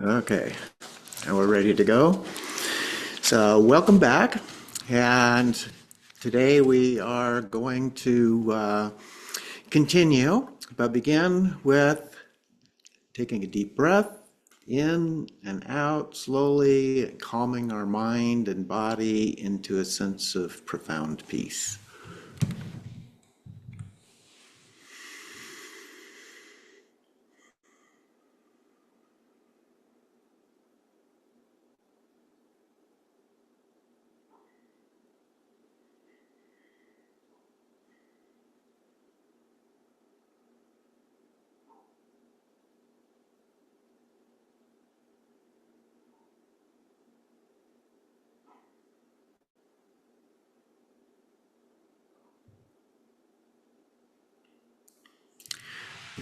Okay, and we're ready to go. So welcome back. And today we are going to continue, but begin with taking a deep breath in and out slowly, calming our mind and body into a sense of profound peace.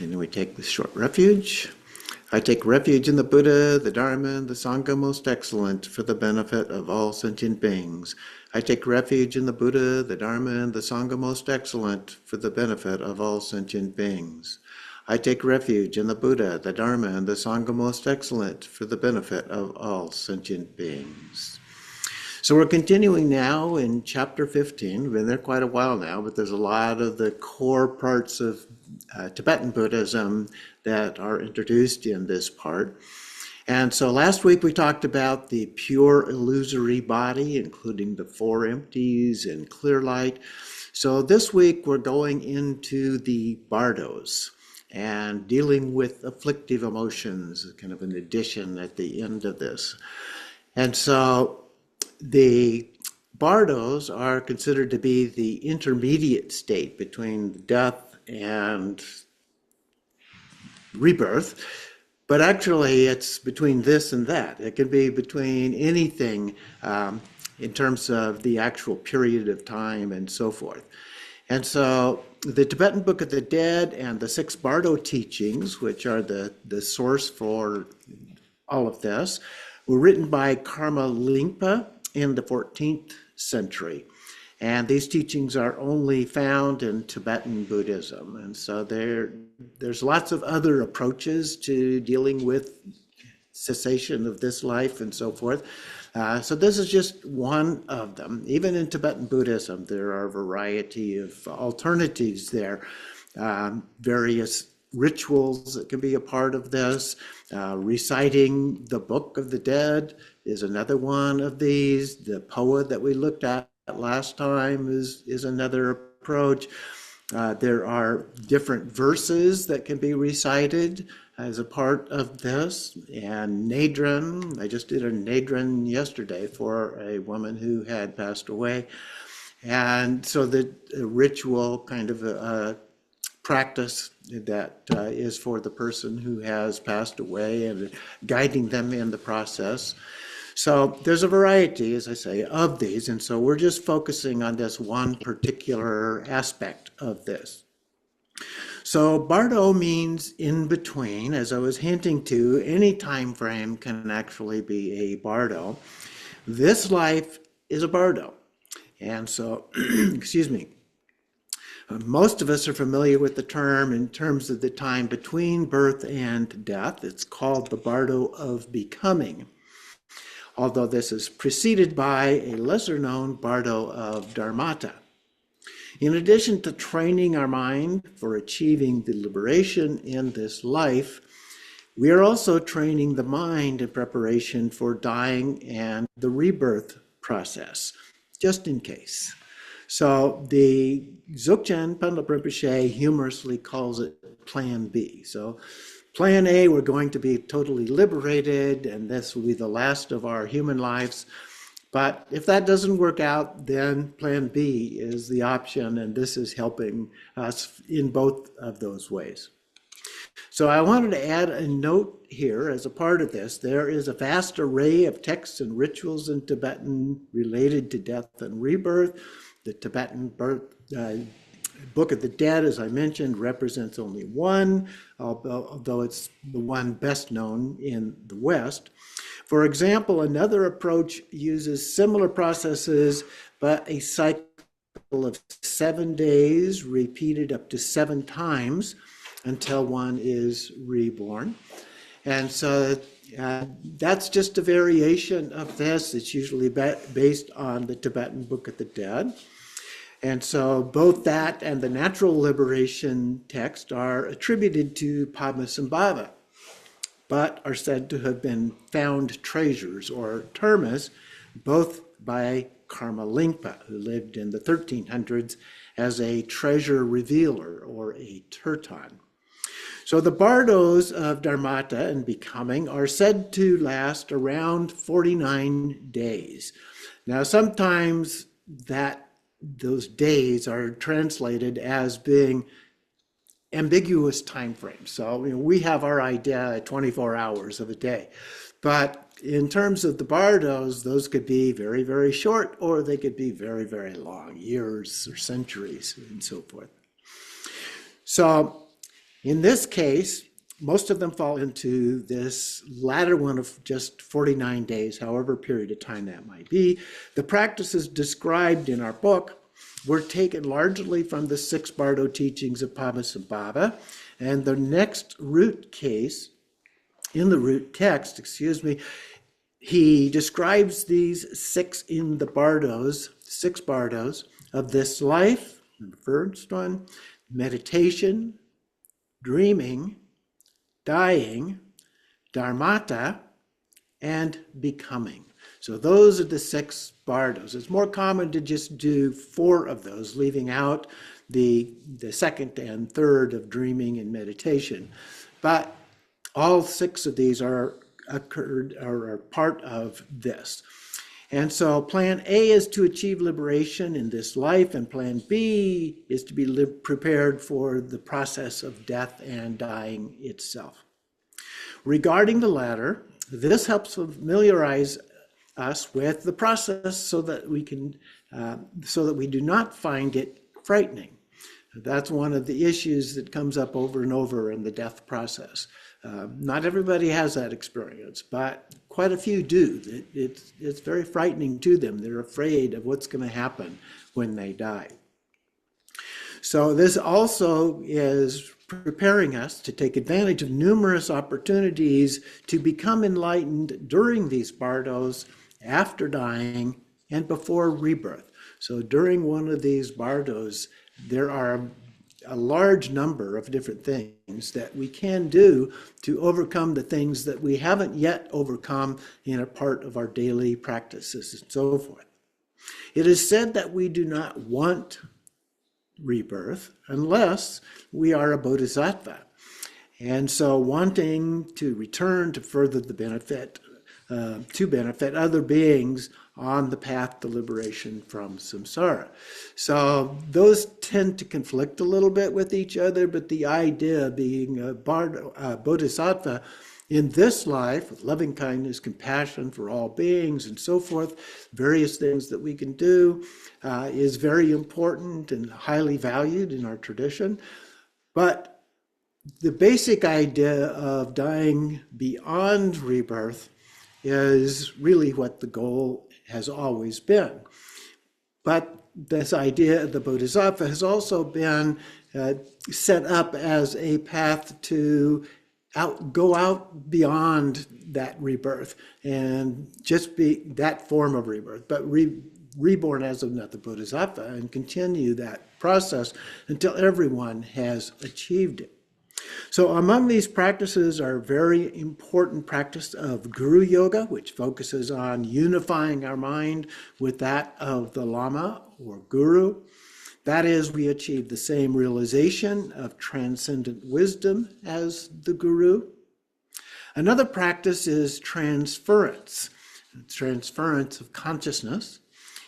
And then we take this short refuge. I take refuge in the Buddha, the Dharma, and the Sangha most excellent for the benefit of all sentient beings. I take refuge in the Buddha, the Dharma, and the Sangha most excellent for the benefit of all sentient beings. I take refuge in the Buddha, the Dharma, and the Sangha most excellent for the benefit of all sentient beings. So we're continuing now in chapter 15. We've been there quite a while now, but there's a lot of the core parts of Tibetan Buddhism that are introduced in this part. And so last week we talked about the pure illusory body, including the four empties and clear light. So this week we're going into the Bardos and dealing with afflictive emotions, kind of an addition at the end of this. And so the Bardos are considered to be the intermediate state between death and rebirth, but actually it's between this and that. It can be between anything in terms of the actual period of time and so forth. And so the Tibetan Book of the Dead and the six Bardo teachings, which are the source for all of this, were written by Karma Lingpa in the 14th century. And these teachings are only found in Tibetan Buddhism. And so there's lots of other approaches to dealing with cessation of this life and so forth. So this is just one of them. Even in Tibetan Buddhism, there are a variety of alternatives there, various rituals that can be a part of this. Reciting the Book of the Dead is another one of these. The poa that we looked at last time is another approach. There are different verses that can be recited as a part of this. And Nadran, I just did a Nadran yesterday for a woman who had passed away. And so the ritual kind of practice that is for the person who has passed away and guiding them in the process. So there's a variety, as I say, of these. And so we're just focusing on this one particular aspect of this. So Bardo means in between. As I was hinting to, any time frame can actually be a Bardo. This life is a Bardo. And so, excuse me, most of us are familiar with the term in terms of the time between birth and death. It's called the Bardo of Becoming, although this is preceded by a lesser-known Bardo of Dharmata. In addition to training our mind for achieving the liberation in this life, we are also training the mind in preparation for dying and the rebirth process, just in case. So the Dzogchen Panlop Rinpoche humorously calls it Plan B. So Plan A, we're going to be totally liberated, and this will be the last of our human lives. But if that doesn't work out, then Plan B is the option, and this is helping us in both of those ways. So I wanted to add a note here as a part of this. There is a vast array of texts and rituals in Tibetan related to death and rebirth. The Tibetan Book of the Dead, as I mentioned, represents only one, although it's the one best known in the West. For example, another approach uses similar processes, but a cycle of 7 days repeated up to 7 times until one is reborn. And so that's just a variation of this. It's usually based on the Tibetan Book of the Dead. And so both that and the natural liberation text are attributed to Padmasambhava, but are said to have been found treasures or termas, both by Karma Lingpa, who lived in the 1300s as a treasure revealer or a terton. So the Bardos of Dharmata and Becoming are said to last around 49 days. Now, sometimes those days are translated as being ambiguous time frames. So we have our idea at 24 hours of a day. But in terms of the Bardos, those could be very, very short, or they could be very, very long, years or centuries and so forth. So in this case, most of them fall into this latter one of just 49 days, however period of time that might be. The practices described in our book were taken largely from the 6 Bardo teachings of Padmasambhava, and the next root case, in the root text, he describes these 6 in the Bardos, 6 Bardos of this life. The first one, meditation, dreaming, dying, dharmata, and becoming. So those are the 6 Bardos. It's more common to just do 4 of those, leaving out the second and third of dreaming and meditation. But all 6 of these are part of this. And so plan A is to achieve liberation in this life, and plan B is to be prepared for the process of death and dying itself. Regarding the latter, this helps familiarize us with the process so that we do not find it frightening. That's one of the issues that comes up over and over in the death process. Not everybody has that experience, but quite a few do. It's very frightening to them. They're afraid of what's going to happen when they die. So this also is preparing us to take advantage of numerous opportunities to become enlightened during these Bardos, after dying, and before rebirth. So during one of these Bardos, there are a large number of different things that we can do to overcome the things that we haven't yet overcome in a part of our daily practices and so forth. It is said that we do not want rebirth unless we are a bodhisattva. And so wanting to return to further the benefit, to benefit other beings on the path to liberation from samsara. So those tend to conflict a little bit with each other, but the idea being a bodhisattva in this life, with loving kindness, compassion for all beings and so forth, various things that we can do, is very important and highly valued in our tradition. But the basic idea of dying beyond rebirth is really what the goal has always been. But this idea of the bodhisattva has also been set up as a path to go out beyond that rebirth and just be that form of rebirth, but reborn as another bodhisattva and continue that process until everyone has achieved it. So among these practices are very important practice of Guru Yoga, which focuses on unifying our mind with that of the Lama or Guru. That is, we achieve the same realization of transcendent wisdom as the Guru. Another practice is transference of consciousness,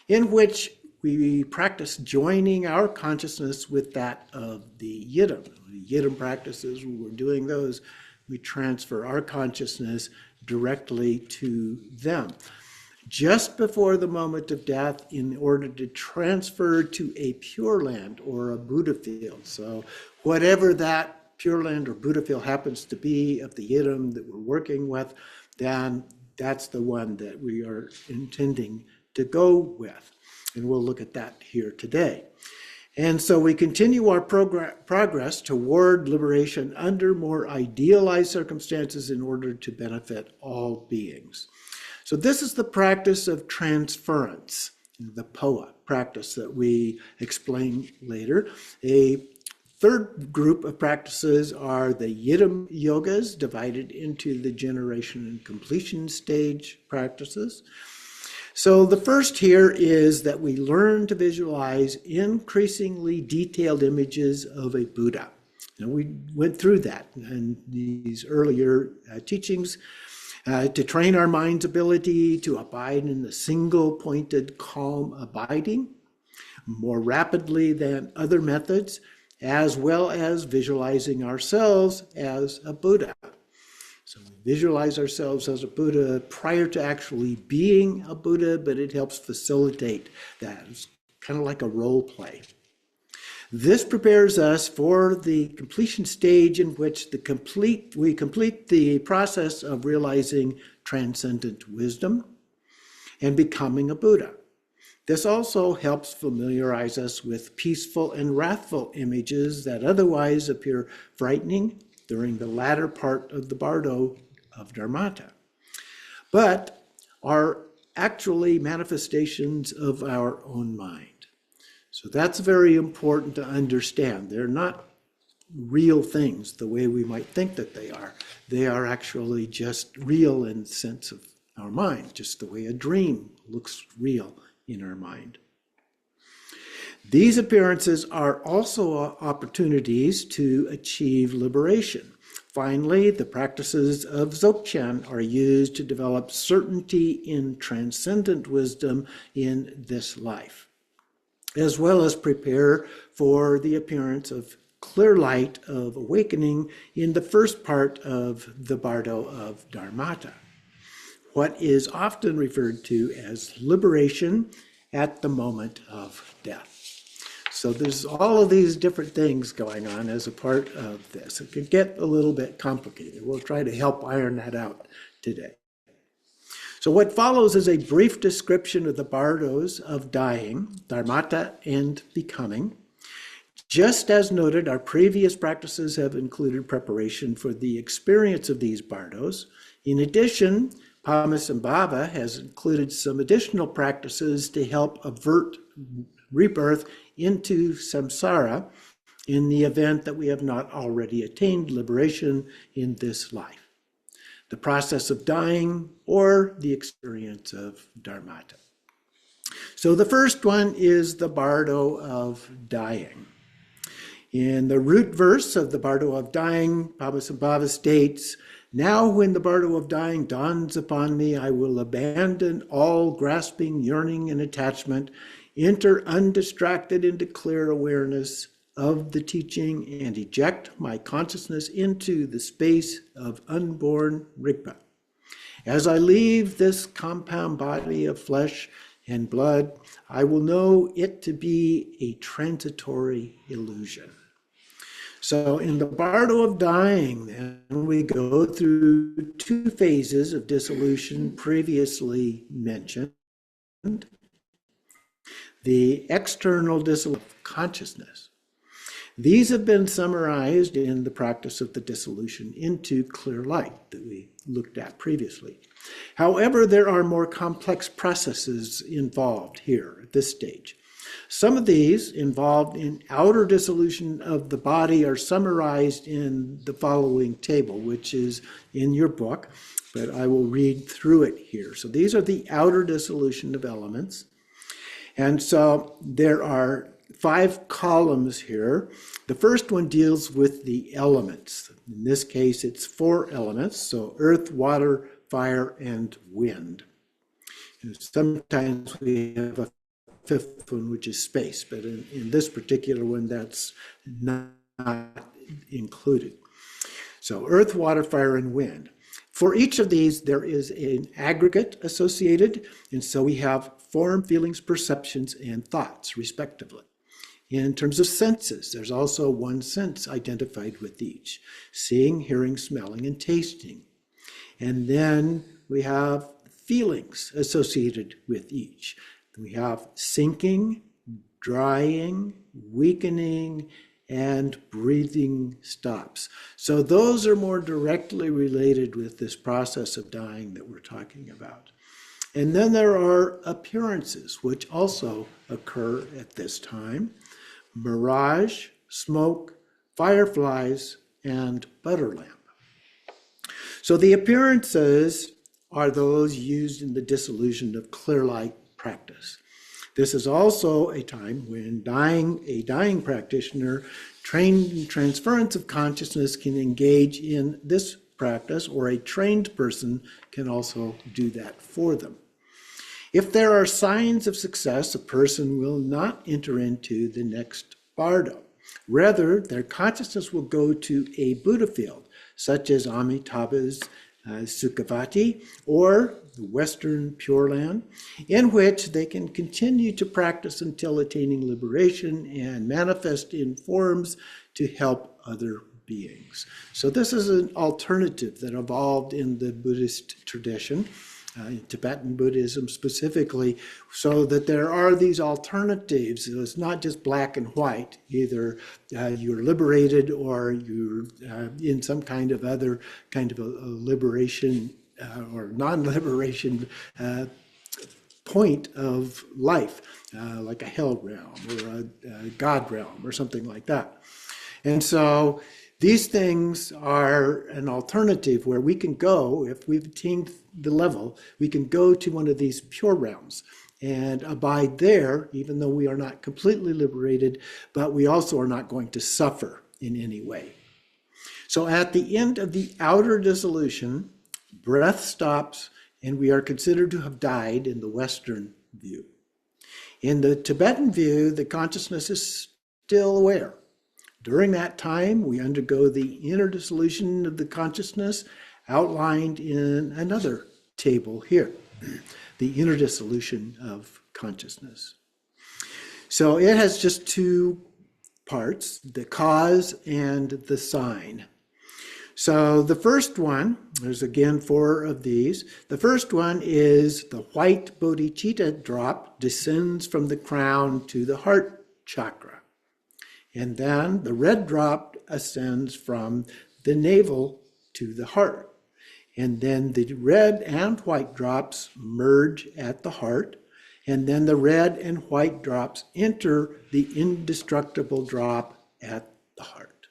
in which we practice joining our consciousness with that of the Yidam. The Yidam practices, when we're doing those, we transfer our consciousness directly to them. Just before the moment of death, in order to transfer to a Pure Land or a Buddha field. So whatever that Pure Land or Buddha field happens to be of the Yidam that we're working with, then that's the one that we are intending to go with. And we'll look at that here today. And so we continue our progress toward liberation under more idealized circumstances in order to benefit all beings. So this is the practice of transference, the POA practice that we explain later. A third group of practices are the Yidam yogas, divided into the generation and completion stage practices. So the first here is that we learn to visualize increasingly detailed images of a Buddha. And we went through that in these earlier teachings to train our mind's ability to abide in the single-pointed calm abiding more rapidly than other methods, as well as visualizing ourselves as a Buddha. So we visualize ourselves as a Buddha prior to actually being a Buddha, but it helps facilitate that. It's kind of like a role play. This prepares us for the completion stage in which we complete the process of realizing transcendent wisdom and becoming a Buddha. This also helps familiarize us with peaceful and wrathful images that otherwise appear frightening during the latter part of the Bardo of Dharmata, but are actually manifestations of our own mind. So that's very important to understand. They're not real things the way we might think that they are. They are actually just real in the sense of our mind, just the way a dream looks real in our mind. These appearances are also opportunities to achieve liberation. Finally, the practices of Dzogchen are used to develop certainty in transcendent wisdom in this life, as well as prepare for the appearance of clear light of awakening in the first part of the Bardo of Dharmata, what is often referred to as liberation at the moment of death. So there's all of these different things going on as a part of this. It could get a little bit complicated. We'll try to help iron that out today. So what follows is a brief description of the Bardos of dying, Dharmata, and becoming. Just as noted, our previous practices have included preparation for the experience of these Bardos. In addition, Padmasambhava has included some additional practices to help avert rebirth into samsara in the event that we have not already attained liberation in this life. The process of dying or the experience of Dharmata. So the first one is the Bardo of dying. In the root verse of the Bardo of dying, Padmasambhava states, "Now when the Bardo of dying dawns upon me, I will abandon all grasping, yearning, and attachment, enter undistracted into clear awareness of the teaching, and eject my consciousness into the space of unborn Rigpa. As I leave this compound body of flesh and blood, I will know it to be a transitory illusion." So in the Bardo of dying, then, we go through two phases of dissolution previously mentioned. The external dissolution of consciousness. These have been summarized in the practice of the dissolution into clear light that we looked at previously. However, there are more complex processes involved here at this stage. Some of these involved in outer dissolution of the body are summarized in the following table, which is in your book, but I will read through it here. So these are the outer dissolution of elements. And so there are 5 columns here. The first one deals with the elements. In this case, it's 4 elements, so earth, water, fire, and wind. And sometimes we have a 5th one, which is space, but in this particular one, that's not included. So earth, water, fire, and wind. For each of these, there is an aggregate associated, and so we have form, feelings, perceptions, and thoughts, respectively. In terms of senses, there's also one sense identified with each: seeing, hearing, smelling, and tasting. And then we have feelings associated with each. We have sinking, drying, weakening, and breathing stops. So those are more directly related with this process of dying that we're talking about. And then there are appearances, which also occur at this time: mirage, smoke, fireflies, and butter lamp. So the appearances are those used in the dissolution of clear light practice. This is also a time when a dying practitioner trained in transference of consciousness can engage in this practice, or a trained person can also do that for them. If there are signs of success, a person will not enter into the next bardo. Rather, their consciousness will go to a Buddha field, such as Amitabha's Sukhavati, or the Western Pure Land, in which they can continue to practice until attaining liberation and manifest in forms to help other beings. So this is an alternative that evolved in the Buddhist tradition, in Tibetan Buddhism specifically, so that there are these alternatives. It's not just black and white. Either you're liberated or you're in some kind of other kind of a liberation or non-liberation point of life, like a hell realm or a God realm or something like that. And so these things are an alternative where we can go, if we've attained the level, we can go to one of these pure realms and abide there, even though we are not completely liberated, but we also are not going to suffer in any way. So at the end of the outer dissolution, breath stops and we are considered to have died in the Western view. In the Tibetan view, the consciousness is still aware. During that time, we undergo the inner dissolution of the consciousness outlined in another table here, the inner dissolution of consciousness. So it has just two parts, the cause and the sign. So the first one, there's again 4 of these. The first one is the white bodhicitta drop descends from the crown to the heart chakra. And then the red drop ascends from the navel to the heart. And then the red and white drops merge at the heart. And then the red and white drops enter the indestructible drop at the heart.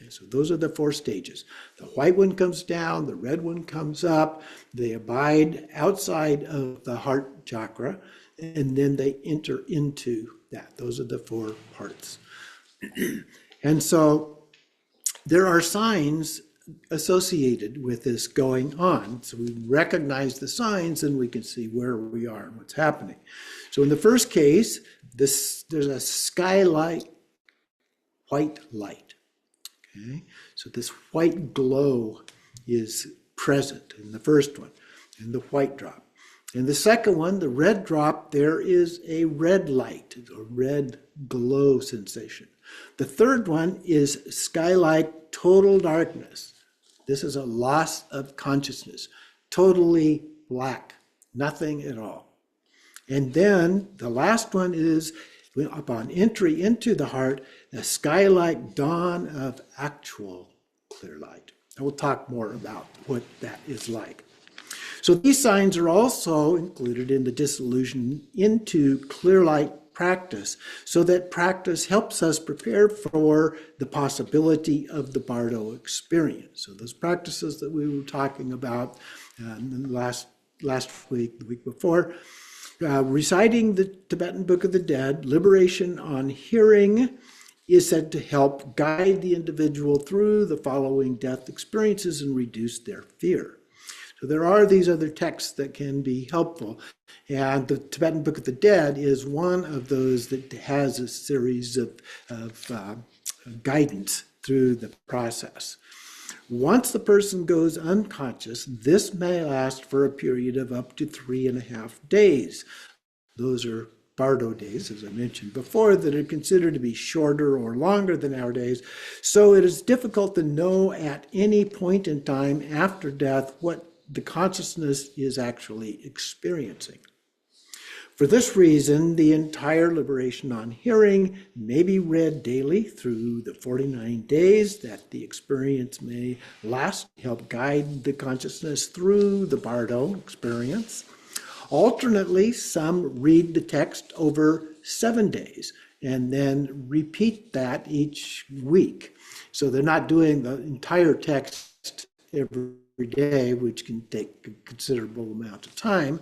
Okay, so those are the 4 stages. The white one comes down, the red one comes up, they abide outside of the heart chakra, and then they enter into that. Those are the 4 parts. And so there are signs associated with this going on. So we recognize the signs and we can see where we are and what's happening. So in the first case, there's a skylight white light. Okay? So this white glow is present in the first one, in the white drop. In the second one, the red drop, there is a red light, a red glow sensation. The third one is skylight total darkness. This is a loss of consciousness, totally black, nothing at all. And then the last one is, upon entry into the heart, the skylight dawn of actual clear light. And we'll talk more about what that is like. So these signs are also included in the dissolution into clear light practice, so that practice helps us prepare for the possibility of the Bardo experience. So those practices that we were talking about last week, the week before, reciting the Tibetan Book of the Dead, liberation on hearing, is said to help guide the individual through the following death experiences and reduce their fear. So there are these other texts that can be helpful, and the Tibetan Book of the Dead is one of those that has a series of guidance through the process. Once the person goes unconscious, this may last for a period of up to 3.5 days. Those are Bardo days, as I mentioned before, that are considered to be shorter or longer than our days. So it is difficult to know at any point in time after death what the consciousness is actually experiencing. For this reason, the entire Liberation on Hearing may be read daily through the 49 days that the experience may last, help guide the consciousness through the Bardo experience. Alternately, some read the text over 7 days and then repeat that each week. So they're not doing the entire text every day, which can take a considerable amount of time.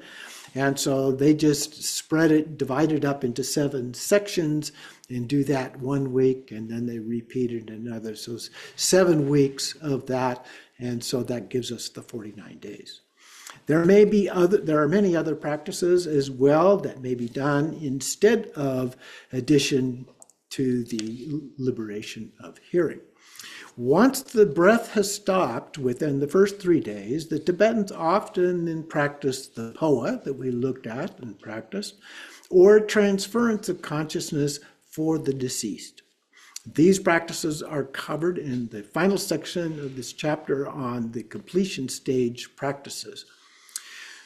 And so they just spread it, divide it up into 7 sections and do that 1 week, and then they repeat it another. So 7 weeks of that, and so that gives us the 49 days. There are many other practices as well that may be done instead of addition to the liberation of hearing. Once the breath has stopped within the first 3 days, the Tibetans often then practice the poa that we looked at and practiced, or transference of consciousness for the deceased. These practices are covered in the final section of this chapter on the completion stage practices.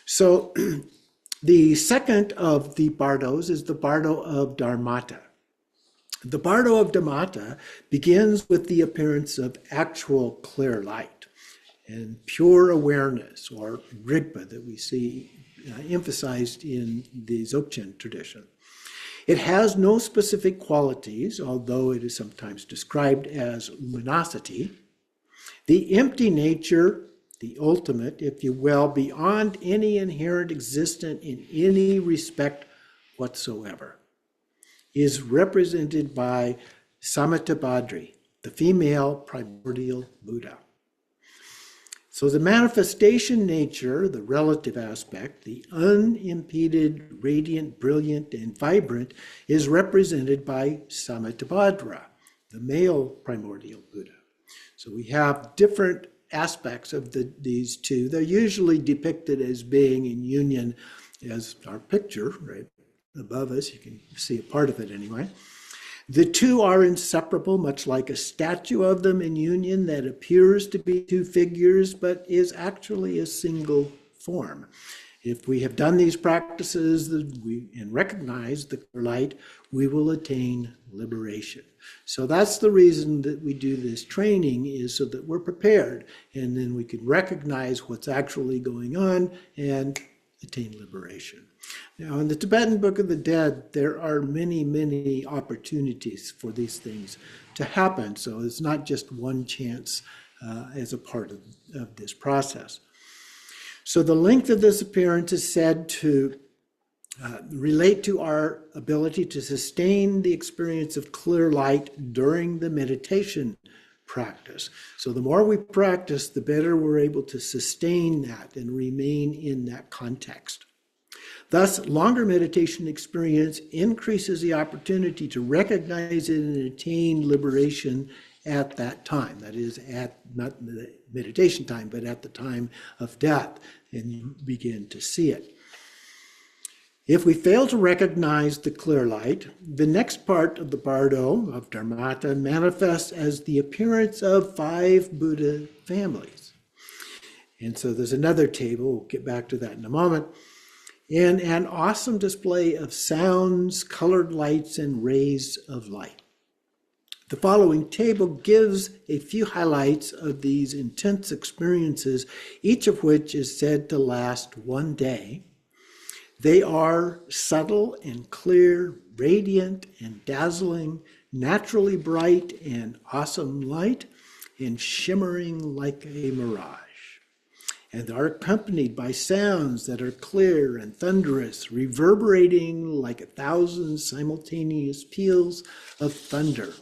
So the second of the Bardos is the Bardo of Dharmata. The Bardo of Dharmata begins with the appearance of actual clear light and pure awareness, or Rigpa, that we see emphasized in the Dzogchen tradition. It has no specific qualities, although it is sometimes described as luminosity. The empty nature, the ultimate, if you will, beyond any inherent existence in any respect whatsoever, is represented by Samittabhadri, the female primordial Buddha. So the manifestation nature, the relative aspect, the unimpeded, radiant, brilliant, and vibrant, is represented by Samittabhadra, the male primordial Buddha. So we have different aspects of these two. They're usually depicted as being in union, as our picture right above us. You can see a part of it anyway. The two are inseparable, much like a statue of them in union that appears to be 2 figures, but is actually a single form. If we have done these practices and recognize the light, we will attain liberation. So that's the reason that we do this training, is so that we're prepared, and then we can recognize what's actually going on and attain liberation. Now, in the Tibetan Book of the Dead, there are many, many opportunities for these things to happen. So it's not just one chance as a part of this process. So the length of this appearance is said to relate to our ability to sustain the experience of clear light during the meditation practice. So the more we practice, the better we're able to sustain that and remain in that context. Thus, longer meditation experience increases the opportunity to recognize it and attain liberation at that time. That is, at not the meditation time, but at the time of death, and you begin to see it. If we fail to recognize the clear light, the next part of the Bardo of Dharmata manifests as the appearance of 5 Buddha families. And so there's another table, we'll get back to that in a moment, and an awesome display of sounds, colored lights, and rays of light. The following table gives a few highlights of these intense experiences, each of which is said to last 1 day. They are subtle and clear, radiant and dazzling, naturally bright and awesome light, and shimmering like a mirage. And are accompanied by sounds that are clear and thunderous, reverberating like 1,000 simultaneous peals of thunder.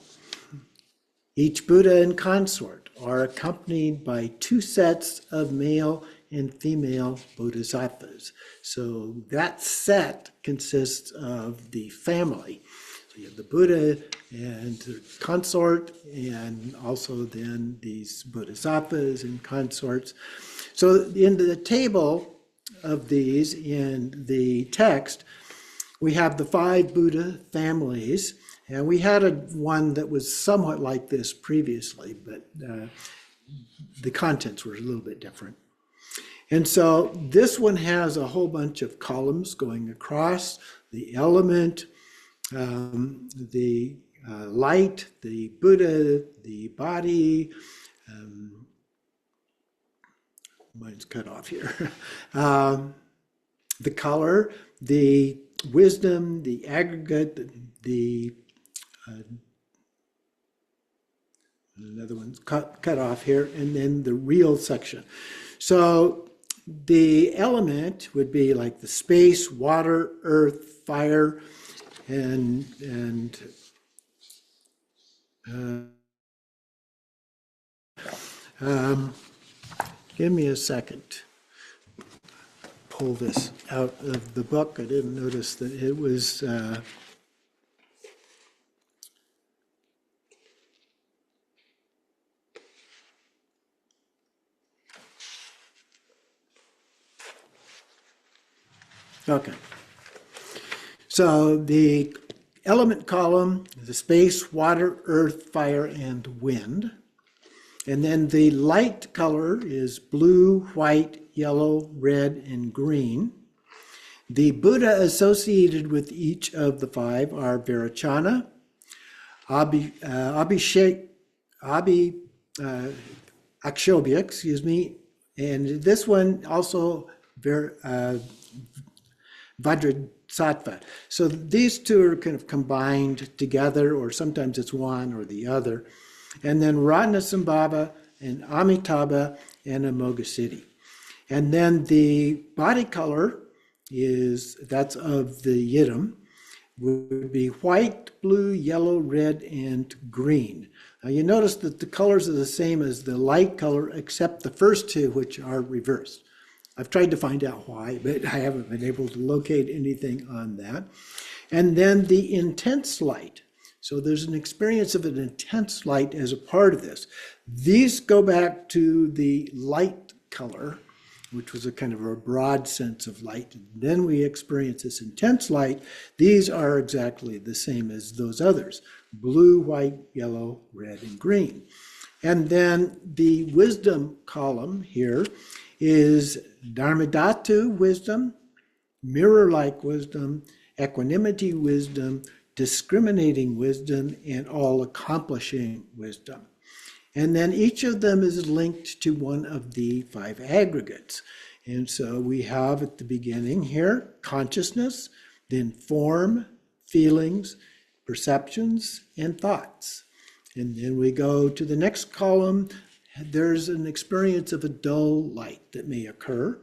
Each Buddha and consort are accompanied by 2 sets of male and female bodhisattvas. So that set consists of the family. So you have the Buddha and the consort, and also then these bodhisattvas and consorts. So in the table of these in the text, we have the 5 Buddha families, and we had one that was somewhat like this previously, but the contents were a little bit different. And so this one has a whole bunch of columns going across: the element, the light, the Buddha, the body. Mine's cut off here. The color, the wisdom, the aggregate, the another one's cut off here, and then the real section. So the element would be like the space, water, earth, fire, and give me a second. Pull this out of the book. I didn't notice that it was okay. So the element column, the space, water, earth, fire, and wind. And then the light color is blue, white, yellow, red, and green. The Buddha associated with each of the five are Virachana, Akshobhya, and this one also Vajrasattva. So these two are kind of combined together, or sometimes it's one or the other. And then Padmasambhava and Amitabha and Amoghasiddhi. And then the body color that's of the Yidam, would be white, blue, yellow, red, and green. Now you notice that the colors are the same as the light color, except the first two, which are reversed. I've tried to find out why, but I haven't been able to locate anything on that. And then the intense light. So there's an experience of an intense light as a part of this. These go back to the light color, which was a kind of a broad sense of light. And then we experience this intense light. These are exactly the same as those others: blue, white, yellow, red, and green. And then the wisdom column here is Dharmadhatu wisdom, mirror-like wisdom, equanimity wisdom, discriminating wisdom, and all-accomplishing wisdom. And then each of them is linked to one of the five aggregates. And so we have at the beginning here consciousness, then form, feelings, perceptions, and thoughts. And then we go to the next column. There's an experience of a dull light that may occur.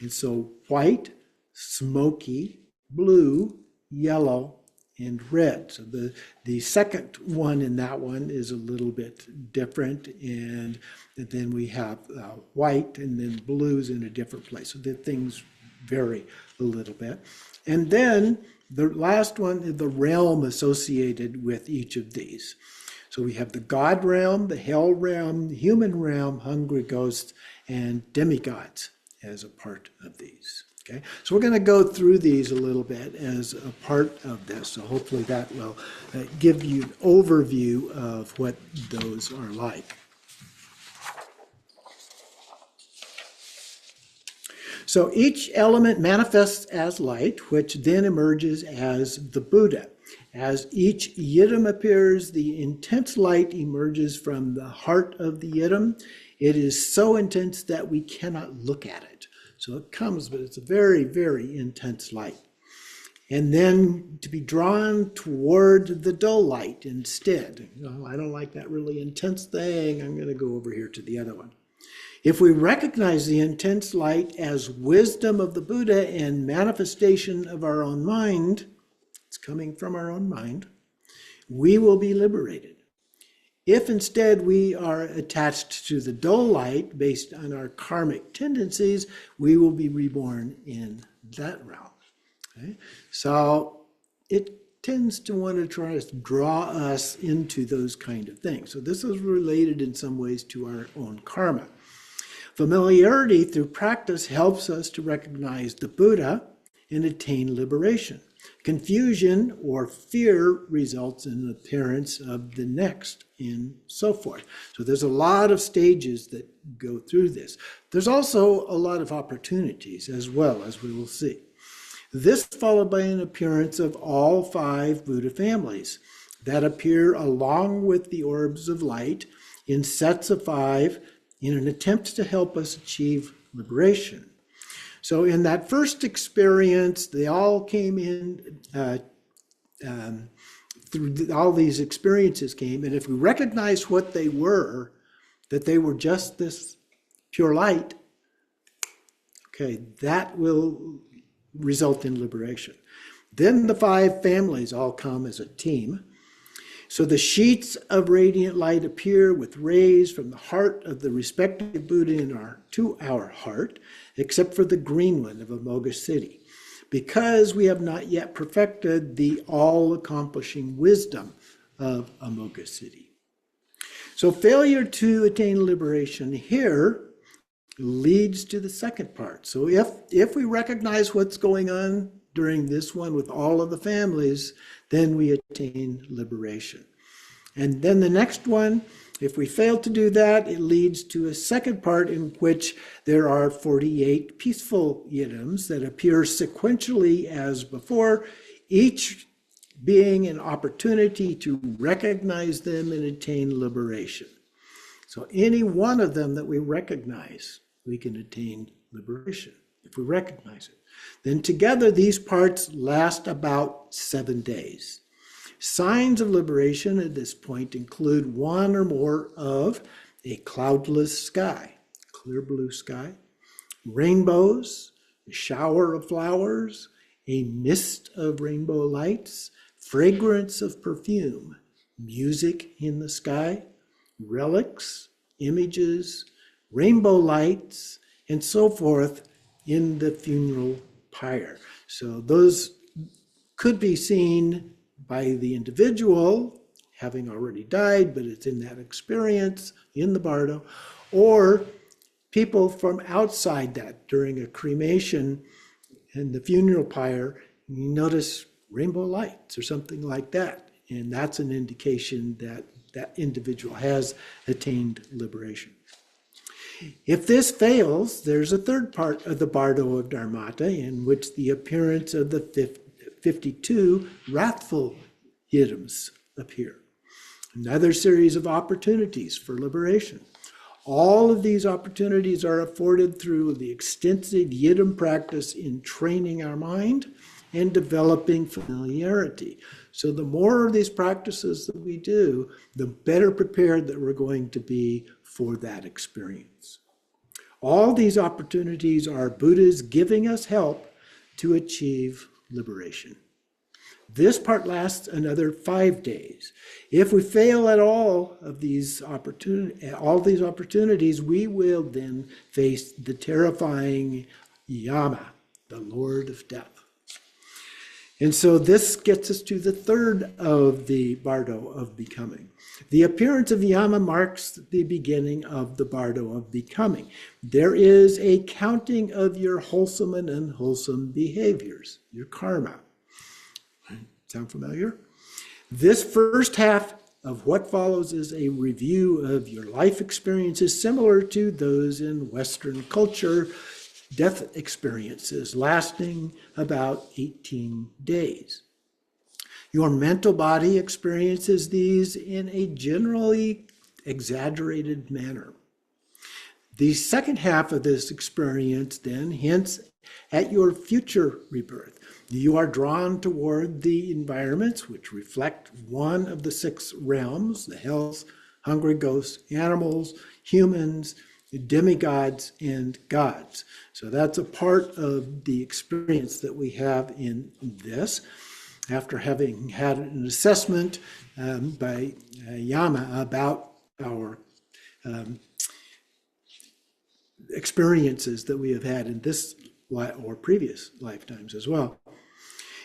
And so white, smoky, blue, yellow, and red. So the second one in that one is a little bit different. And then we have white and then blues in a different place. So the things vary a little bit. And then the last one is the realm associated with each of these. So we have the God realm, the hell realm, the human realm, hungry ghosts, and demigods as a part of these. Okay, so we're going to go through these a little bit as a part of this. So hopefully that will give you an overview of what those are like. So each element manifests as light, which then emerges as the Buddha. As each yidam appears, the intense light emerges from the heart of the yidam. It is so intense that we cannot look at it. So it comes, but it's a very, very intense light. And then to be drawn toward the dull light instead. I don't like that really intense thing. I'm going to go over here to the other one. If we recognize the intense light as wisdom of the Buddha and manifestation of our own mind, it's coming from our own mind, we will be liberated. If instead we are attached to the dull light based on our karmic tendencies, we will be reborn in that realm. Okay? So it tends to want to try to draw us into those kind of things. So this is related in some ways to our own karma. Familiarity through practice helps us to recognize the Buddha and attain liberation. Confusion or fear results in the appearance of the next, and so forth. So there's a lot of stages that go through this. There's also a lot of opportunities as well, as we will see. This followed by an appearance of all 5 Buddha families that appear along with the orbs of light in sets of 5 in an attempt to help us achieve liberation. So in that first experience, they all came in, through all these experiences came, and if we recognize what they were, that they were just this pure light, okay, that will result in liberation. Then the 5 families all come as a team. So the sheets of radiant light appear with rays from the heart of the respective Buddha to our heart, except for the green one of Amoga City, because we have not yet perfected the all-accomplishing wisdom of Amoga City. So failure to attain liberation here leads to the second part. So if we recognize what's going on during this one with all of the families, then we attain liberation. And then the next one, if we fail to do that, it leads to a second part in which there are 48 peaceful yidams that appear sequentially as before, each being an opportunity to recognize them and attain liberation. So any one of them that we recognize, we can attain liberation if we recognize it. Then together these parts last about 7 days. Signs of liberation at this point include one or more of a cloudless sky, clear blue sky, rainbows, a shower of flowers, a mist of rainbow lights, fragrance of perfume, music in the sky, relics, images, rainbow lights, and so forth in the funeral pyre. So those could be seen by the individual having already died, but it's in that experience in the Bardo, or people from outside that during a cremation and the funeral pyre, you notice rainbow lights or something like that. And that's an indication that that individual has attained liberation. If this fails, there's a third part of the Bardo of Dharmata in which the appearance of the 52 wrathful yidams appear. Another series of opportunities for liberation. All of these opportunities are afforded through the extensive yidam practice in training our mind and developing familiarity. So the more of these practices that we do, the better prepared that we're going to be for that experience. All these opportunities are Buddhas giving us help to achieve liberation. This part lasts another 5 days. If we fail at all these opportunities, we will then face the terrifying Yama, the Lord of Death. And so this gets us to the third of the Bardo of Becoming. The appearance of Yama marks the beginning of the Bardo of Becoming. There is a counting of your wholesome and unwholesome behaviors, your karma. Sound familiar? This first half of what follows is a review of your life experiences similar to those in Western culture, death experiences lasting about 18 days. Your mental body experiences these in a generally exaggerated manner. The second half of this experience then hints at your future rebirth. You are drawn toward the environments which reflect one of the 6 realms, the hells, hungry ghosts, animals, humans, demigods, and gods. So that's a part of the experience that we have in this. After having had an assessment by Yama about our experiences that we have had in this or previous lifetimes as well,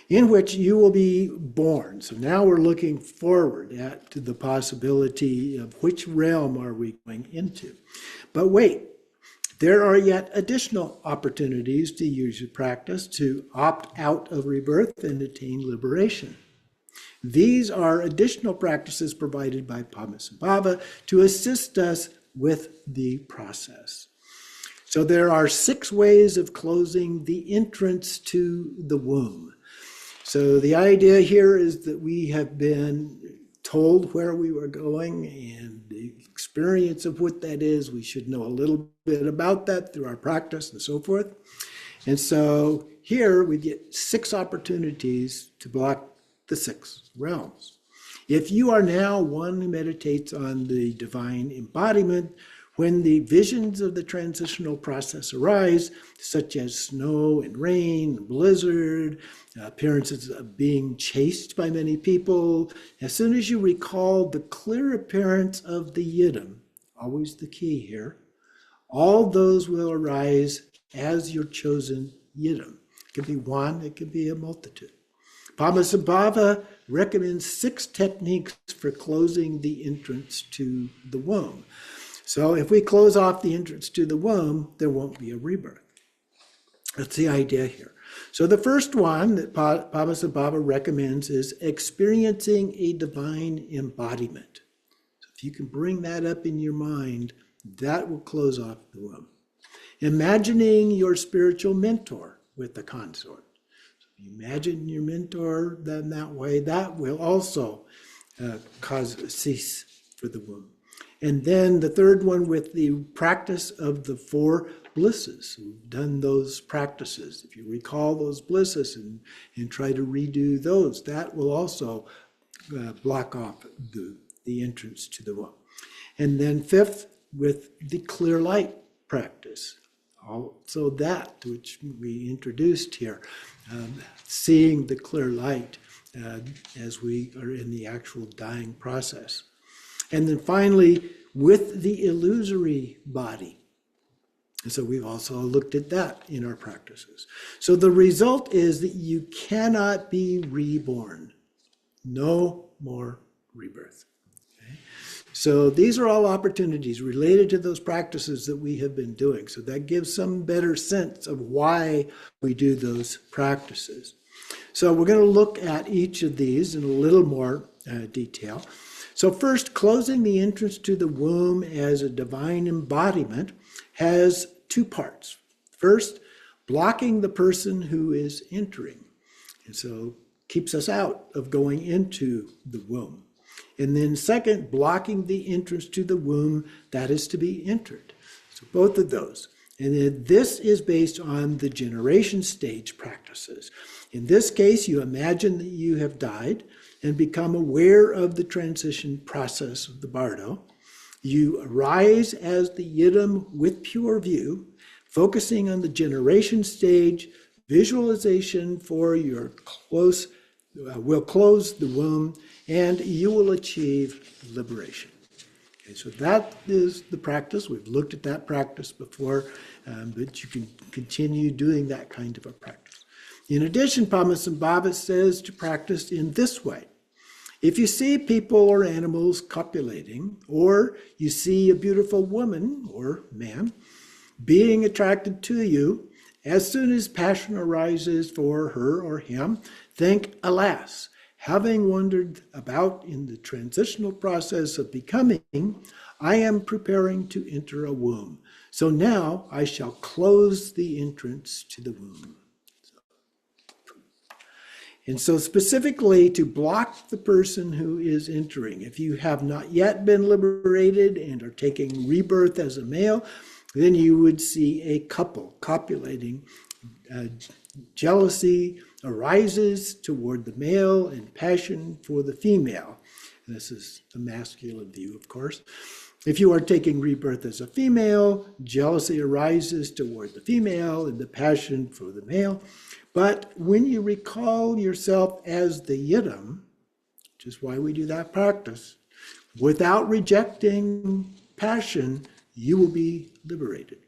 in which you will be born. So now we're looking forward to the possibility of which realm are we going into. But wait, There are yet additional opportunities to use your practice to opt out of rebirth and attain liberation. These are additional practices provided by Padmasambhava to assist us with the process. So there are 6 ways of closing the entrance to the womb. So the idea here is that we have been told where we were going and the experience of what that is. We should know a little bit about that through our practice and so forth. And so here we get 6 opportunities to block the 6 realms. If you are now one who meditates on the divine embodiment, when the visions of the transitional process arise, such as snow and rain, blizzard, appearances of being chased by many people, as soon as you recall the clear appearance of the yidam, always the key here, all those will arise as your chosen yidam. It could be one, it could be a multitude. Padmasambhava recommends 6 techniques for closing the entrance to the womb. So if we close off the entrance to the womb, there won't be a rebirth. That's the idea here. So the first one that Padmasambhava recommends is experiencing a divine embodiment. So if you can bring that up in your mind, that will close off the womb. Imagining your spiritual mentor with the consort. So if you imagine your mentor then that way, that will also cause a cease for the womb. And then the third one with the practice of the 4 blisses. We've done those practices. If you recall those blisses and try to redo those, that will also block off the entrance to the womb. And then 5th, with the clear light practice. Also that which we introduced here, seeing the clear light as we are in the actual dying process. And then finally, with the illusory body. And so we've also looked at that in our practices. So the result is that you cannot be reborn. No more rebirth. Okay? So these are all opportunities related to those practices that we have been doing. So that gives some better sense of why we do those practices. So we're going to look at each of these in a little more detail. So first, closing the entrance to the womb as a divine embodiment has 2 parts. First, blocking the person who is entering. And so keeps us out of going into the womb. And then second, blocking the entrance to the womb that is to be entered. So both of those. And then this is based on the generation stage practices. In this case, you imagine that you have died and become aware of the transition process of the Bardo. You arise as the yidam with pure view, focusing on the generation stage. Visualization for your will close the womb, and you will achieve liberation. Okay, so that is the practice. We've looked at that practice before, but you can continue doing that kind of a practice. In addition, Padmasambhava says to practice in this way. If you see people or animals copulating, or you see a beautiful woman or man being attracted to you, as soon as passion arises for her or him, think, alas, having wandered about in the transitional process of becoming, I am preparing to enter a womb. So now I shall close the entrance to the womb. And so specifically to block the person who is entering. If you have not yet been liberated and are taking rebirth as a male, then you would see a couple copulating. Jealousy arises toward the male and passion for the female. This is the masculine view, of course. If you are taking rebirth as a female, jealousy arises toward the female and the passion for the male. But when you recall yourself as the yidam, which is why we do that practice, without rejecting passion, you will be liberated.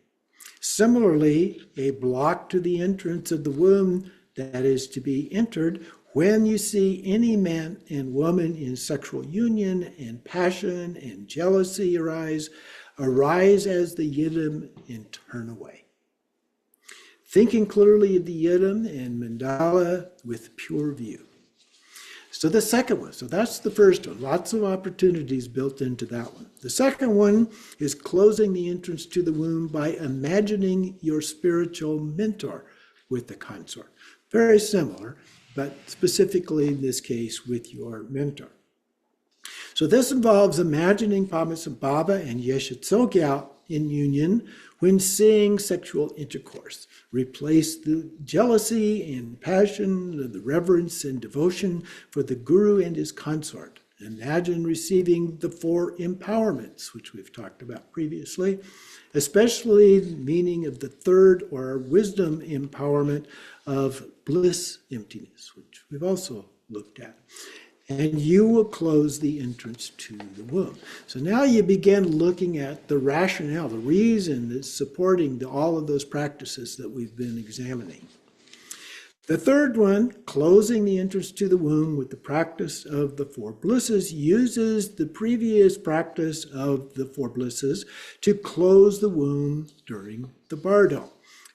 Similarly, a block to the entrance of the womb that is to be entered, when you see any man and woman in sexual union and passion and jealousy arise, arise as the yidam and turn away. Thinking clearly of the yidam and mandala with pure view. So the second one, so that's the first one. Lots of opportunities built into that one. The second one is closing the entrance to the womb by imagining your spiritual mentor with the consort. Very similar, but specifically in this case with your mentor. So this involves imagining Padmasambhava and Yeshe Tsogyal in union when seeing sexual intercourse. Replace the jealousy and passion, the reverence and devotion for the guru and his consort. Imagine receiving the 4 empowerments, which we've talked about previously, especially the meaning of the third or wisdom empowerment of bliss emptiness, which we've also looked at. And you will close the entrance to the womb. So now you begin looking at the rationale, the reason that's supporting all of those practices that we've been examining. The third one, closing the entrance to the womb with the practice of the 4 blisses, uses the previous practice of the 4 blisses to close the womb during the Bardo.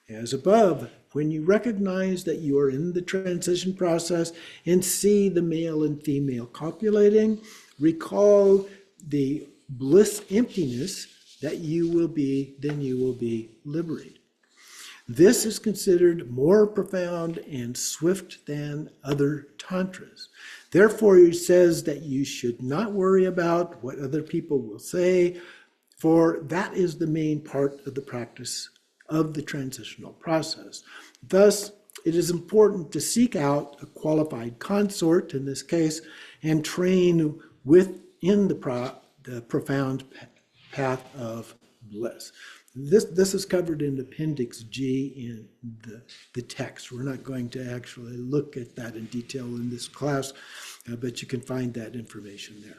As above, when you recognize that you are in the transition process and see the male and female copulating, recall the bliss emptiness that you will be liberated. This is considered more profound and swift than other tantras. Therefore, he says that you should not worry about what other people will say, for that is the main part of the practice of the transitional process. Thus, it is important to seek out a qualified consort, in this case, and train within the profound path of bliss. This is covered in Appendix G in the text. We're not going to actually look at that in detail in this class, but you can find that information there.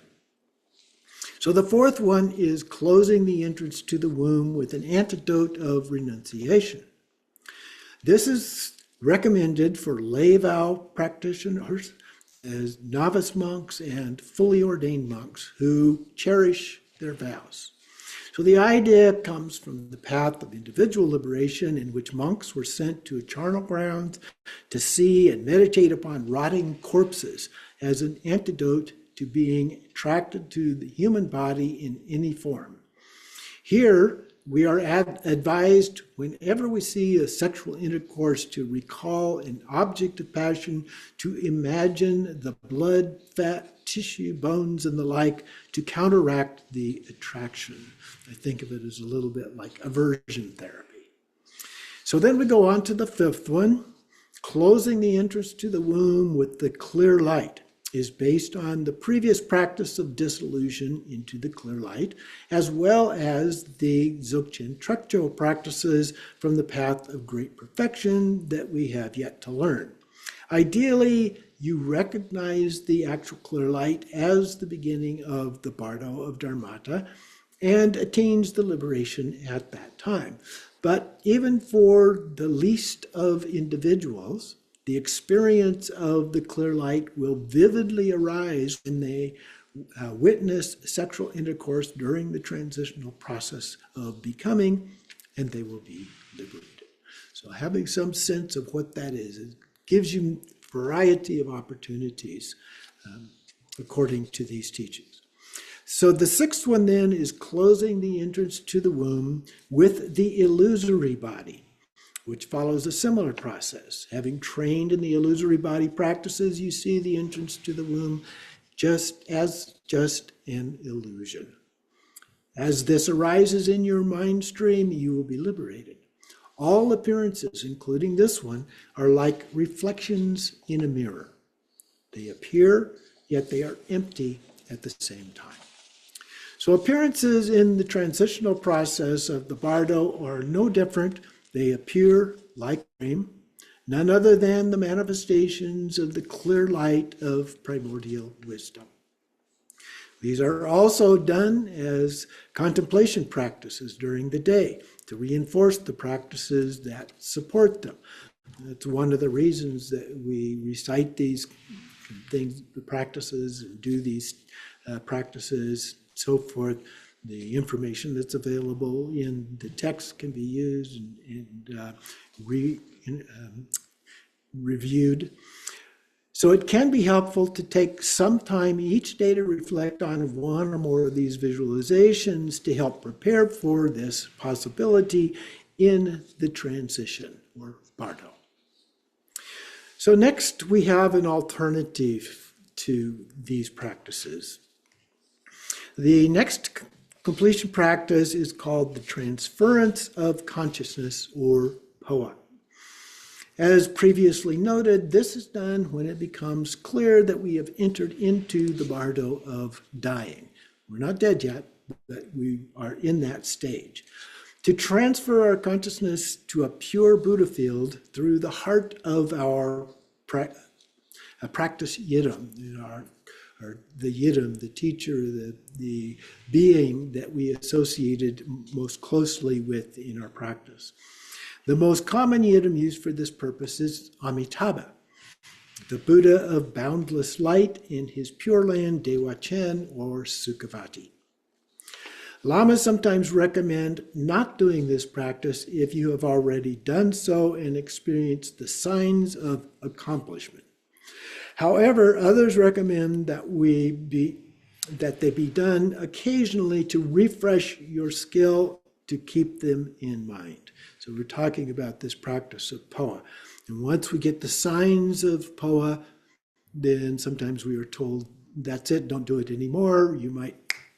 So the fourth one is closing the entrance to the womb with an antidote of renunciation. This is recommended for lay vow practitioners, as novice monks and fully ordained monks who cherish their vows. So the idea comes from the path of individual liberation, in which monks were sent to a charnel ground to see and meditate upon rotting corpses as an antidote to being attracted to the human body in any form. Here, we are advised whenever we see a sexual intercourse to recall an object of passion, to imagine the blood, fat, tissue, bones, and the like to counteract the attraction. I think of it as a little bit like aversion therapy. So then we go on to the fifth one. Closing the entrance to the womb with the clear light is based on the previous practice of dissolution into the clear light, as well as the Dzogchen Trekcho practices from the path of great perfection that we have yet to learn. Ideally, you recognize the actual clear light as the beginning of the Bardo of Dharmata and attains the liberation at that time. But even for the least of individuals, the experience of the clear light will vividly arise when they witness sexual intercourse during the transitional process of becoming, and they will be liberated. So having some sense of what that is, it gives you a variety of opportunities according to these teachings. So the sixth one then is closing the entrance to the womb with the illusory body, which follows a similar process. Having trained in the illusory body practices, you see the entrance to the womb just an illusion. As this arises in your mind stream, you will be liberated. All appearances, including this one, are like reflections in a mirror. They appear, yet they are empty at the same time. So appearances in the transitional process of the Bardo are no different. They appear like dream, none other than the manifestations of the clear light of primordial wisdom. These are also done as contemplation practices during the day to reinforce the practices that support them. That's one of the reasons that we recite these things, the practices, and do these practices, so forth, the information that's available in the text can be used and reviewed. So it can be helpful to take some time each day to reflect on one or more of these visualizations to help prepare for this possibility in the transition, or Bardo. So next we have an alternative to these practices. The next completion practice is called the transference of consciousness, or POA. As previously noted, this is done when it becomes clear that we have entered into the Bardo of dying. We're not dead yet, but we are in that stage. To transfer our consciousness to a pure Buddha field through the heart of our practice yidam, the yidam, the teacher, the being that we associated most closely with in our practice. The most common yidam used for this purpose is Amitabha, the Buddha of boundless light in his Pure Land, Dewa-chen, or Sukhavati. Lamas sometimes recommend not doing this practice if you have already done so and experienced the signs of accomplishment. However, others recommend that they be done occasionally to refresh your skill to keep them in mind. So we're talking about this practice of POA. And once we get the signs of POA, then sometimes we are told, that's it, don't do it anymore. You might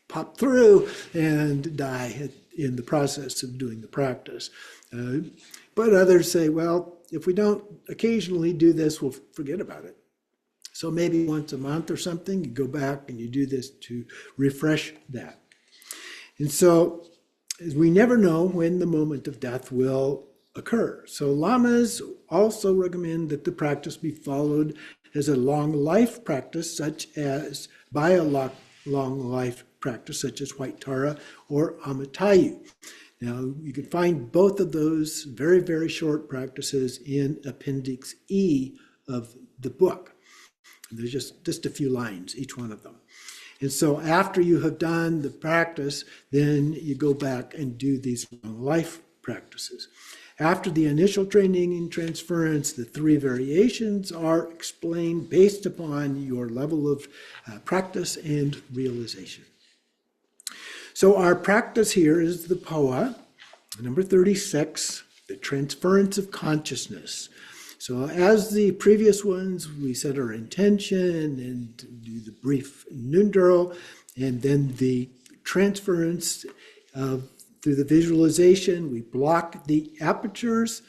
pop through and die in the process of doing the practice. But others say, well, if we don't occasionally do this, we'll forget about it. So maybe once a month or something, you go back and you do this to refresh that. And so we never know when the moment of death will occur. So lamas also recommend that the practice be followed as a long life practice, such as by a long life practice, such as White Tara or Amatayu. Now, you can find both of those very, very short practices in Appendix E of the book. There's just a few lines, each one of them. And so after you have done the practice, then you go back and do these long life practices. After the initial training and transference, the three variations are explained based upon your level of practice and realization. So our practice here is the POA, number 36, the transference of consciousness. So as the previous ones, we set our intention and do the brief nundro, and then the transference through the visualization. We block the apertures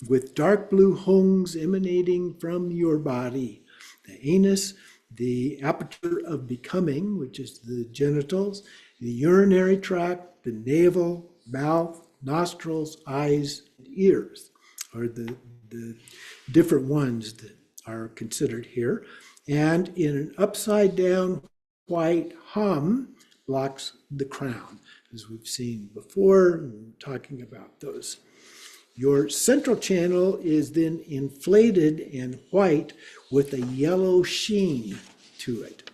with dark blue hongs emanating from your body. The anus, the aperture of becoming, which is the genitals, the urinary tract, the navel, mouth, nostrils, eyes, and ears are the different ones that are considered here. And in an upside down white hum blocks the crown, as we've seen before, talking about those. Your central channel is then inflated and white with a yellow sheen to it.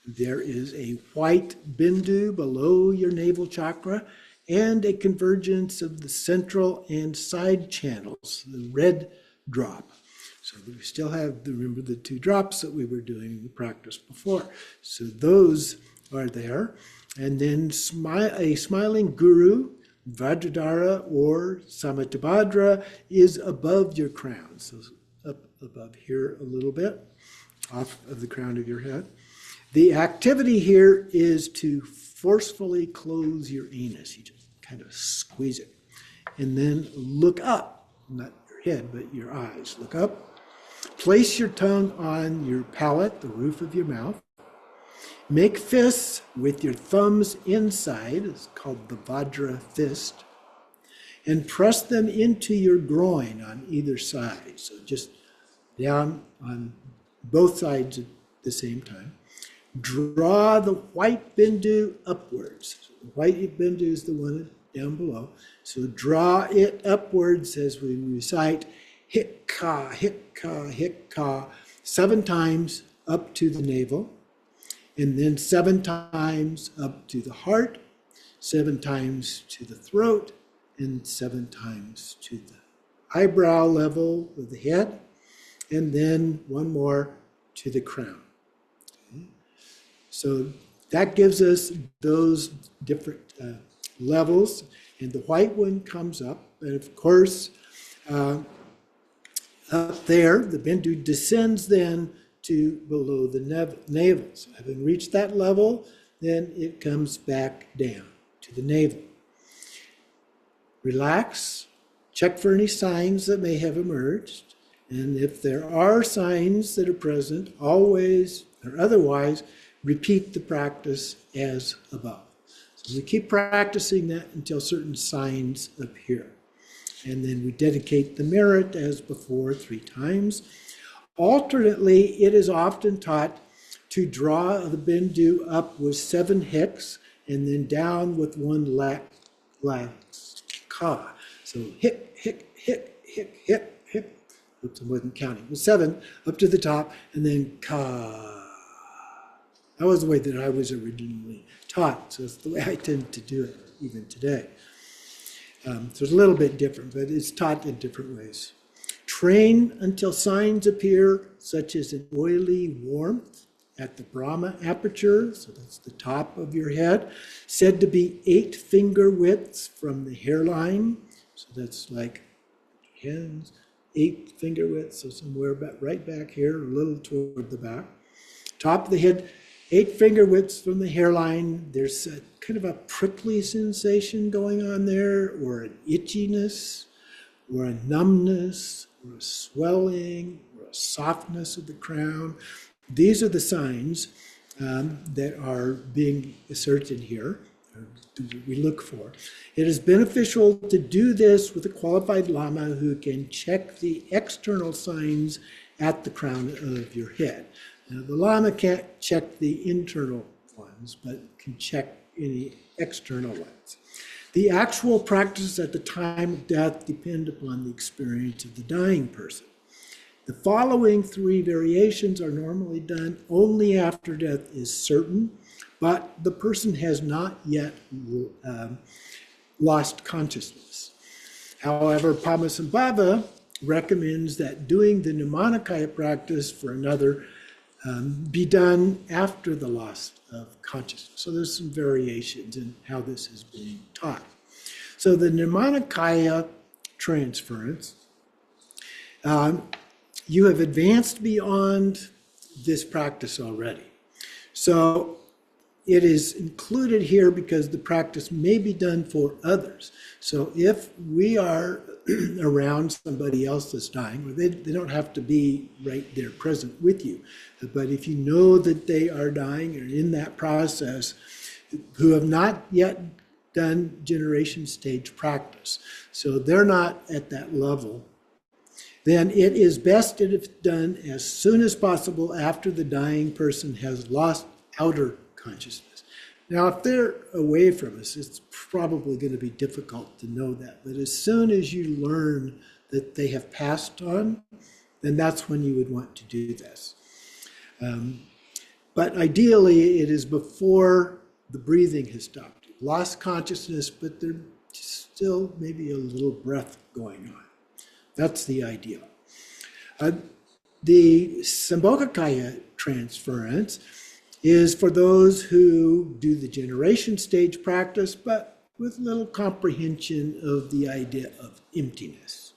There is a white bindu below your navel chakra and a convergence of the central and side channels, the red drop. So we still have, remember, the two drops that we were doing in the practice before. So those are there. And then a smiling guru, Vajradhara or Samattabhadra, is above your crown. So up above here a little bit, off of the crown of your head. The activity here is to forcefully close your anus. You just kind of squeeze it. And then look up, not your head, but your eyes. Look up. Place your tongue on your palate, the roof of your mouth. Make fists with your thumbs inside. It's called the Vajra fist. And press them into your groin on either side. So just down on both sides at the same time. Draw the white bindu upwards. So the white bindu is the one down below. So draw it upwards as we recite hikka, hikka, hikka, 7 times up to the navel, and then 7 times up to the heart, 7 times to the throat, and 7 times to the eyebrow level of the head, and then 1 more to the crown. Okay. So that gives us those different levels, and the white one comes up, and of course, up there, the Bindu descends then to below the navel. So having reached that level, then it comes back down to the navel. Relax, check for any signs that may have emerged, and if there are signs that are present, always or otherwise, repeat the practice as above. So we keep practicing that until certain signs appear. And then we dedicate the merit as before 3 times. Alternately, it is often taught to draw the Bindu up with 7 hicks and then down with 1 last ka. So hick, hick, hick, hick, hick, hick. Oops, I wasn't counting. With 7 up to the top and then ka. That was the way that I was originally taught. So it's the way I tend to do it even today. So it's a little bit different, but it's taught in different ways. Train until signs appear, such as an oily warmth at the Brahma aperture, so that's the top of your head, said to be 8 finger widths from the hairline. So that's like hands, 8 finger widths, so somewhere right back here, a little toward the back. Top of the head, 8 finger widths from the hairline. There's a kind of a prickly sensation going on there, or an itchiness, or a numbness, or a swelling, or a softness of the crown. These are the signs that are being asserted here, or we look for. It is beneficial to do this with a qualified Lama who can check the external signs at the crown of your head. Now, the Lama can't check the internal ones, but can check any external ones. The actual practice at the time of death depend upon the experience of the dying person. The following 3 variations are normally done only after death is certain, but the person has not yet lost consciousness. However, Padmasambhava recommends that doing the Nirmanakaya practice for another be done after the loss of consciousness. So there's some variations in how this is being taught. So the Nirmanakaya transference, you have advanced beyond this practice already. So it is included here because the practice may be done for others. So if we are around somebody else that's dying, or they don't have to be right there present with you, but if you know that they are dying or in that process, who have not yet done generation stage practice, so they're not at that level, then it is best if it's done as soon as possible after the dying person has lost outer consciousness. Now, if they're away from us, it's probably going to be difficult to know that. But as soon as you learn that they have passed on, then that's when you would want to do this. But ideally, it is before the breathing has stopped. You've lost consciousness, but there's still maybe a little breath going on. That's the ideal. The Sambhogakaya transference is for those who do the generation stage practice, but with little comprehension of the idea of emptiness.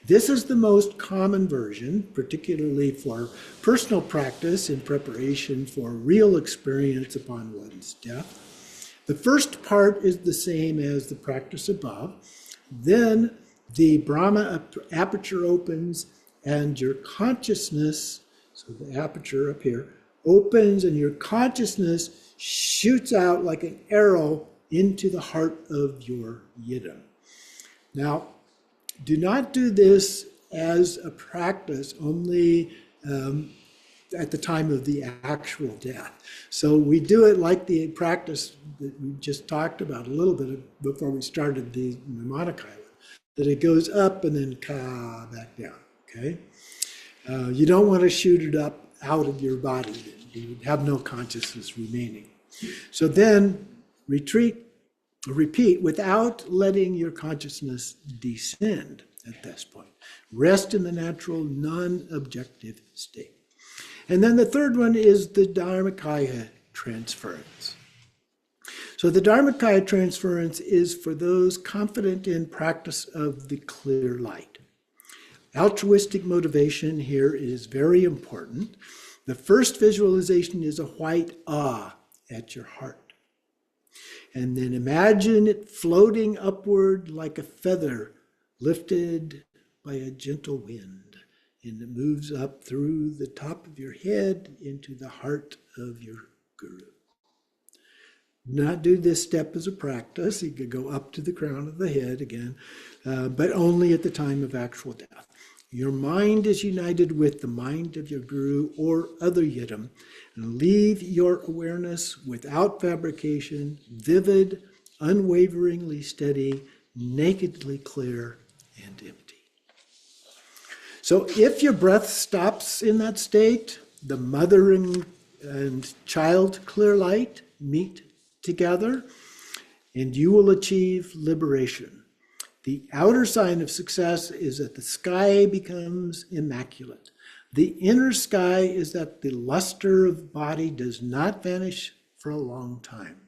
This is the most common version, particularly for personal practice in preparation for real experience upon one's death. The first part is the same as the practice above. Then the Brahma aperture opens and your consciousness, so the aperture up here, opens and your consciousness shoots out like an arrow into the heart of your yidam. Now, do not do this as a practice only at the time of the actual death. So we do it like the practice that we just talked about a little bit before we started the Nirmanakaya, that it goes up and then ka back down, okay? You don't want to shoot it up out of your body. You would have no consciousness remaining. So then retreat repeat, without letting your consciousness descend at this point. Rest in the natural, non-objective state. And then the third one is the Dharmakaya transference. So the Dharmakaya transference is for those confident in practice of the clear light. Altruistic motivation here is very important. The first visualization is a white awe at your heart. And then imagine it floating upward like a feather lifted by a gentle wind. And it moves up through the top of your head into the heart of your guru. Not do this step as a practice. You could go up to the crown of the head again, but only at the time of actual death. Your mind is united with the mind of your guru or other yidam, and leave your awareness without fabrication, vivid, unwaveringly steady, nakedly clear, and empty. So if your breath stops in that state, the mother and child clear light meet together, and you will achieve liberation. The outer sign of success is that the sky becomes immaculate. The inner sky is that the luster of body does not vanish for a long time.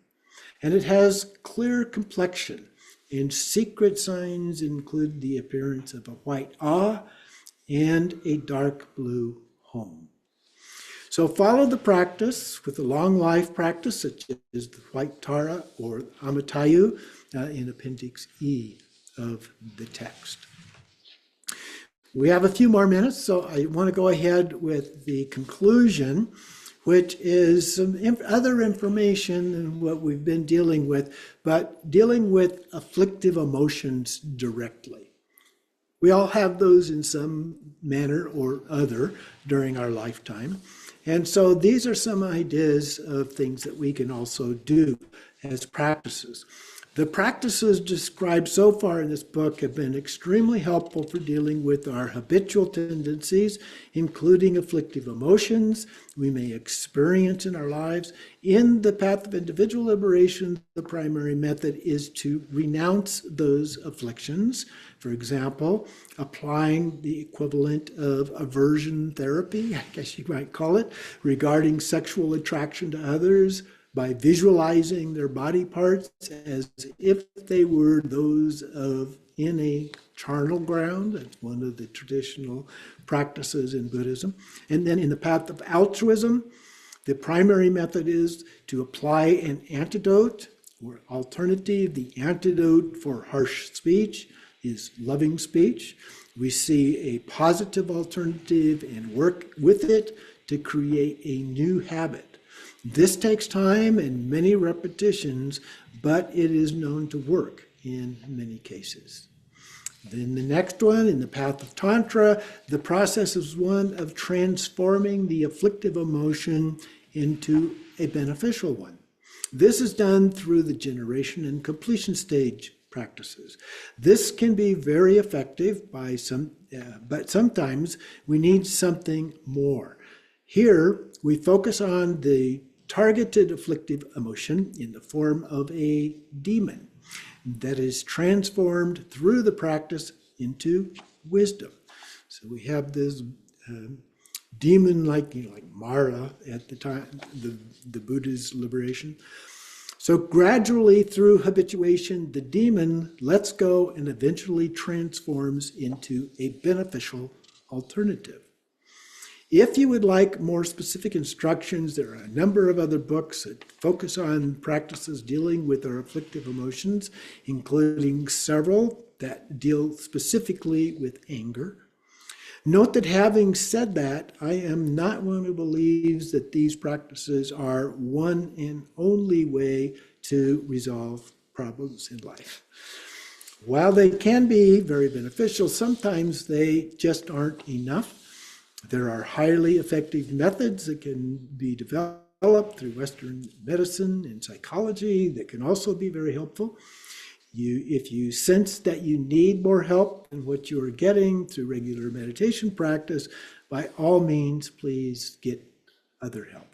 And it has clear complexion, and secret signs include the appearance of a white awe and a dark blue home. So follow the practice with a long life practice, such as the White Tara or Amatayu in Appendix E of the text. We have a few more minutes, so I want to go ahead with the conclusion, which is some other information than what we've been dealing with, but dealing with afflictive emotions directly. We all have those in some manner or other during our lifetime. And so these are some ideas of things that we can also do as practices. The practices described so far in this book have been extremely helpful for dealing with our habitual tendencies, including afflictive emotions we may experience in our lives. In the path of individual liberation, the primary method is to renounce those afflictions. For example, applying the equivalent of aversion therapy, I guess you might call it, regarding sexual attraction to others, by visualizing their body parts as if they were those of in a charnel ground. That's one of the traditional practices in Buddhism. And then in the path of altruism, the primary method is to apply an antidote or alternative. The antidote for harsh speech is loving speech. We see a positive alternative and work with it to create a new habit. This takes time and many repetitions, but it is known to work in many cases. Then the next one, in the path of Tantra, the process is one of transforming the afflictive emotion into a beneficial one. This is done through the generation and completion stage practices. This can be very effective but sometimes we need something more. Here, we focus on the targeted afflictive emotion in the form of a demon that is transformed through the practice into wisdom. So we have this demon like Mara at the time, the Buddha's liberation. So gradually through habituation, the demon lets go and eventually transforms into a beneficial alternative. If you would like more specific instructions, there are a number of other books that focus on practices dealing with our afflictive emotions, including several that deal specifically with anger. Note that having said that, I am not one who believes that these practices are one and only way to resolve problems in life. While they can be very beneficial, sometimes they just aren't enough. There are highly effective methods that can be developed through Western medicine and psychology that can also be very helpful. If you sense that you need more help than what you are getting through regular meditation practice, by all means, please get other help.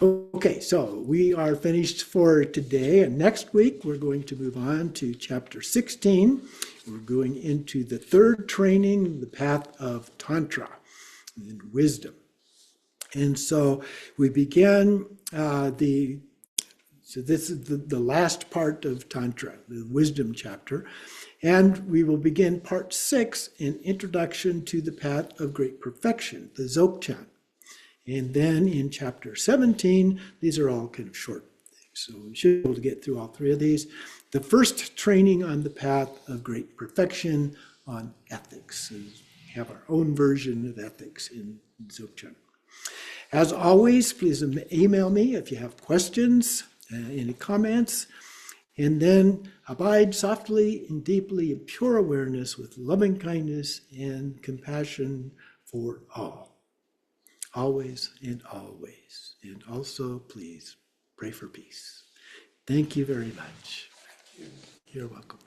Okay, so we are finished for today, and next week we're going to move on to chapter 16. We're going into the third training, the path of Tantra and wisdom. And so we begin so this is the last part of Tantra, the wisdom chapter. And we will begin part 6, an introduction to the path of great perfection, the Dzogchen. And then in chapter 17, these are all kind of short things, so we should be able to get through all 3 of these. The first training on the path of great perfection on ethics. We have our own version of ethics in Dzogchen. As always, please email me if you have questions, any comments, and then abide softly and deeply in pure awareness with loving kindness and compassion for all. Always and always. And also, please, pray for peace. Thank you very much. You're welcome.